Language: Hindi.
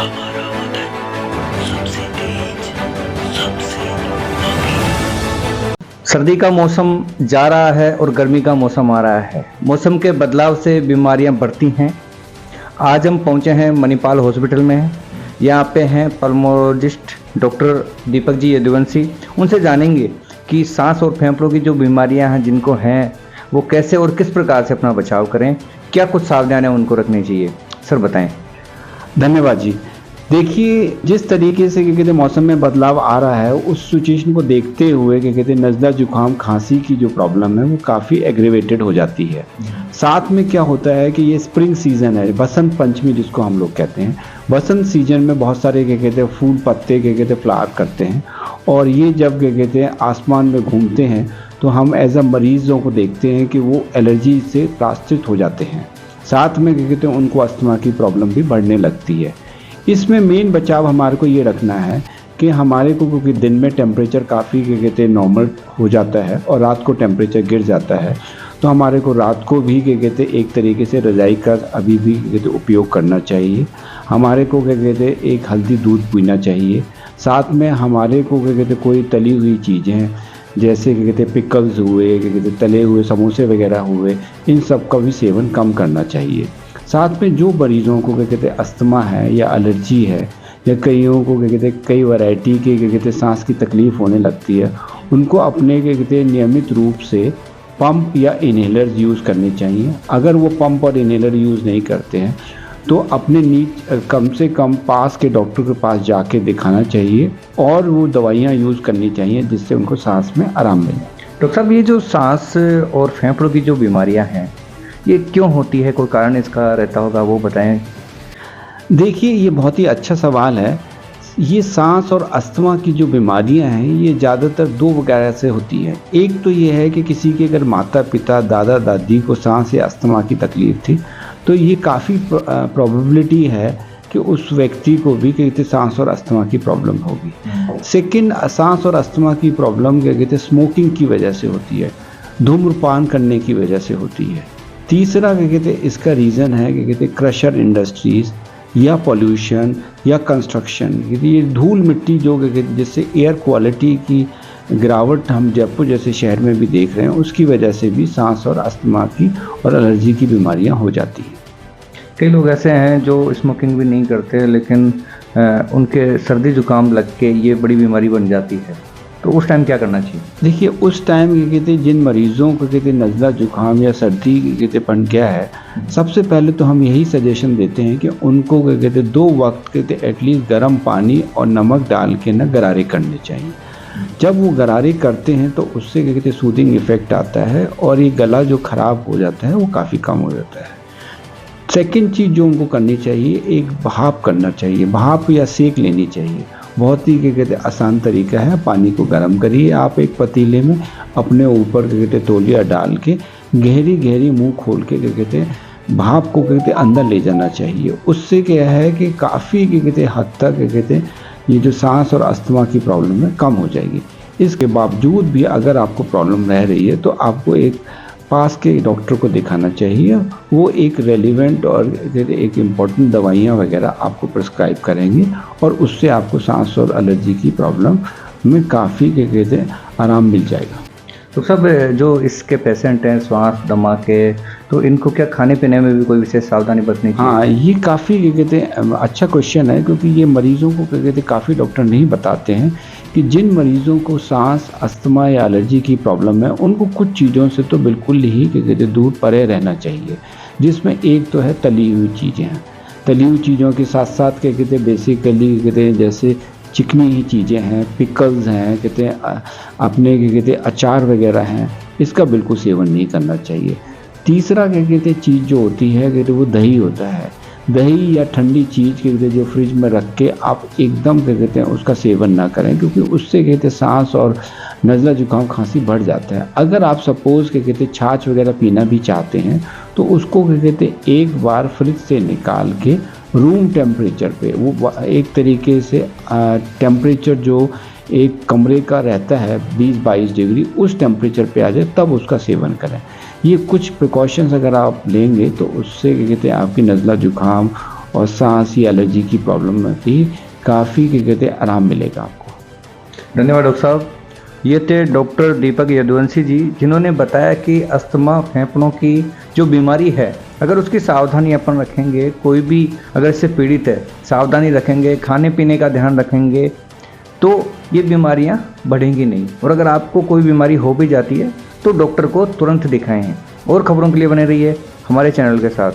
हमारा वतन सबसे तेज, सबसे आगे। सर्दी का मौसम जा रहा है और गर्मी का मौसम आ रहा है। मौसम के बदलाव से बीमारियां बढ़ती हैं। आज हम पहुंचे हैं मणिपाल हॉस्पिटल में। यहाँ पे हैं पल्मोलॉजिस्ट डॉक्टर दीपक जी यदुवंशी। उनसे जानेंगे कि सांस और फेफड़ों की जो बीमारियां हैं जिनको हैं वो कैसे और किस प्रकार से अपना बचाव करें, क्या कुछ सावधानियां उनको रखनी चाहिए। सर बताएं। धन्यवाद जी। देखिए, जिस तरीके से क्या कहते हैं मौसम में बदलाव आ रहा है, उस सिचुएशन को देखते हुए क्या कहते हैं नज़ला जुकाम खांसी की जो प्रॉब्लम है वो काफ़ी एग्रीवेटेड हो जाती है। साथ में क्या होता है कि ये स्प्रिंग सीजन है, बसंत पंचमी जिसको हम लोग कहते हैं। बसंत सीजन में बहुत सारे क्या कहते हैं फूल पत्ते क्या कहते हैं फ्लावर करते हैं, और ये जब क्या कहते हैं आसमान में घूमते हैं तो हम एज अ मरीजों को देखते हैं कि वो एलर्जी से त्रासित हो जाते हैं। साथ में क्या कहते हैं उनको अस्थमा की प्रॉब्लम भी बढ़ने लगती है। इसमें मेन बचाव हमारे को ये रखना है कि हमारे को, क्योंकि दिन में टेम्परेचर काफ़ी क्या कहते हैं नॉर्मल हो जाता है और रात को टेम्परेचर गिर जाता है, तो हमारे को रात को भी क्या कहते हैं एक तरीके से रज़ाई का अभी भी क्या कहते हैं उपयोग करना चाहिए। हमारे को क्या कहते हैं एक हल्दी दूध पीना चाहिए। साथ में हमारे को क्या कहते हैं कोई तली हुई चीज़ें जैसे क्या कहते हैं पिकल्स हुए, क्या कहते हैं तले हुए समोसे वगैरह हुए, इन सब का भी सेवन कम करना चाहिए। साथ में जो मरीज़ों को क्या कहते हैं अस्थमा है या एलर्जी है, या कईयों को क्या कहते हैं कई वैरायटी के क्या कहते हैं सांस की तकलीफ़ होने लगती है, उनको अपने क्या कहते हैं नियमित रूप से पंप या इन्हेलर यूज़ करने चाहिए। अगर वो पंप और इन्हेलर यूज़ नहीं करते हैं तो अपने कम से कम पास के डॉक्टर के पास जाके दिखाना चाहिए और वो दवाइयाँ यूज़ करनी चाहिए जिससे उनको सांस में आराम मिले। डॉक्टर साहब, ये जो सांस और फेफड़ों की जो बीमारियां हैं ये क्यों होती है, कोई कारण इसका रहता होगा वो बताएं। देखिए, ये बहुत ही अच्छा सवाल है। ये सांस और अस्थमा की जो बीमारियां हैं ये ज़्यादातर दो वगैरह से होती हैं। एक तो ये है कि किसी के अगर माता पिता दादा दादी को सांस या अस्थमा की तकलीफ़ थी तो ये काफ़ी प्रोबेबिलिटी है कि उस व्यक्ति को भी कहते सांस और अस्थमा की प्रॉब्लम होगी। सेकंड, सांस और अस्थमा की प्रॉब्लम क्या कहते स्मोकिंग की वजह से होती है, धूम्रपान करने की वजह से होती है। तीसरा क्या कहते हैं इसका रीज़न है कि कहते क्रशर इंडस्ट्रीज़ या पॉल्यूशन या कंस्ट्रक्शन, ये धूल मिट्टी जो कहते जिससे एयर क्वालिटी की गिरावट हम जयपुर जैसे शहर में भी देख रहे हैं, उसकी वजह से भी सांस और अस्थमा की और एलर्जी की बीमारियां हो जाती हैं। कई लोग ऐसे हैं जो स्मोकिंग भी नहीं करते लेकिन उनके सर्दी जुकाम लग के ये बड़ी बीमारी बन जाती है, तो उस टाइम क्या करना चाहिए। देखिए, उस टाइम क्या कहते हैं जिन मरीज़ों को कहते हैं नज़ला जुकाम या सर्दी कहते पन गया है, सबसे पहले तो हम यही सजेशन देते हैं कि उनको क्या कहते हैं 2 वक्त कहते एटलीस्ट गर्म पानी और नमक डाल के ना गरारे करने चाहिए। जब वो गरारे करते हैं तो उससे क्या कहते हैं सूदिंग इफ़ेक्ट आता है और ये गला जो ख़राब हो जाता है वो काफ़ी कम हो जाता है। सेकंड चीज़ जो उनको करनी चाहिए, एक भाप करना चाहिए, भाप या सेक लेनी चाहिए। बहुत ही क्या कहते हैं आसान तरीका है। पानी को गर्म करिए आप एक पतीले में, अपने ऊपर क्या कहते हैं तौलिया डाल के गहरी गहरी मुंह खोल के क्या कहते हैं भाप को क्या कहते हैं अंदर ले जाना चाहिए। उससे क्या है कि काफ़ी क्या कहते हैं हद तक क्या कहते हैं ये जो सांस और अस्थमा की प्रॉब्लम है कम हो जाएगी। इसके बावजूद भी अगर आपको प्रॉब्लम रह रही है तो आपको एक पास के डॉक्टर को दिखाना चाहिए। वो एक रेलिवेंट और एक इम्पॉर्टेंट दवाइयाँ वगैरह आपको प्रिस्क्राइब करेंगे और उससे आपको सांस और एलर्जी की प्रॉब्लम में काफ़ी क्या कहते हैं आराम मिल जाएगा। तो सब जो इसके पेशेंट हैं श्वास दमा के, तो इनको क्या खाने पीने में भी कोई विशेष सावधानी बरतनी चाहिए। हाँ, ये काफ़ी क्या कहते हैं अच्छा क्वेश्चन है, क्योंकि ये मरीज़ों को क्या कहते हैं काफ़ी डॉक्टर नहीं बताते हैं कि जिन मरीज़ों को सांस अस्थमा या एलर्जी की प्रॉब्लम है उनको कुछ चीज़ों से तो बिल्कुल ही क्या कहते हैं दूर परे रहना चाहिए। जिसमें एक तो है तली हुई चीज़ें हैं। तली हुई चीज़ों के साथ साथ क्या कहते हैं बेसिकली कहते हैं जैसे चिकनी ही चीज़ें हैं, पिकल्स हैं, कहते हैं अपने क्या कहते हैं अचार वगैरह हैं, इसका बिल्कुल सेवन नहीं करना चाहिए। तीसरा क्या कहते हैं चीज़ जो होती है कहते वो दही होता है। दही या ठंडी चीज़ कहते जो फ्रिज में रख के आप एकदम क्या कहते हैं उसका सेवन ना करें, क्योंकि उससे कहते सांस और नज़ला जुकाम खांसी बढ़ जाता है। अगर आप सपोज़ क्या कहते छाछ वगैरह पीना भी चाहते हैं तो उसको क्या कहते एक बार फ्रिज से निकाल के रूम टेम्परेचर पे, वो एक तरीके से टेम्परेचर जो एक कमरे का रहता है 20-22 डिग्री, उस टेम्परेचर पे आ जाए तब उसका सेवन करें। ये कुछ प्रिकॉशंस अगर आप लेंगे तो उससे क्या कहते हैं आपकी नज़ला जुकाम और सांस या एलर्जी की प्रॉब्लम में भी काफ़ी क्या कहते हैं आराम मिलेगा आपको। धन्यवाद डॉक्टर साहब। ये थे डॉक्टर दीपक यदुवंशी जी, जिन्होंने बताया कि अस्थमा फेफड़ों की जो बीमारी है, अगर उसकी सावधानी अपन रखेंगे, कोई भी अगर इससे पीड़ित है, सावधानी रखेंगे, खाने पीने का ध्यान रखेंगे, तो ये बीमारियां बढ़ेंगी नहीं। और अगर आपको कोई बीमारी हो भी जाती है तो डॉक्टर को तुरंत दिखाएं। और खबरों के लिए बने रहिए हमारे चैनल के साथ।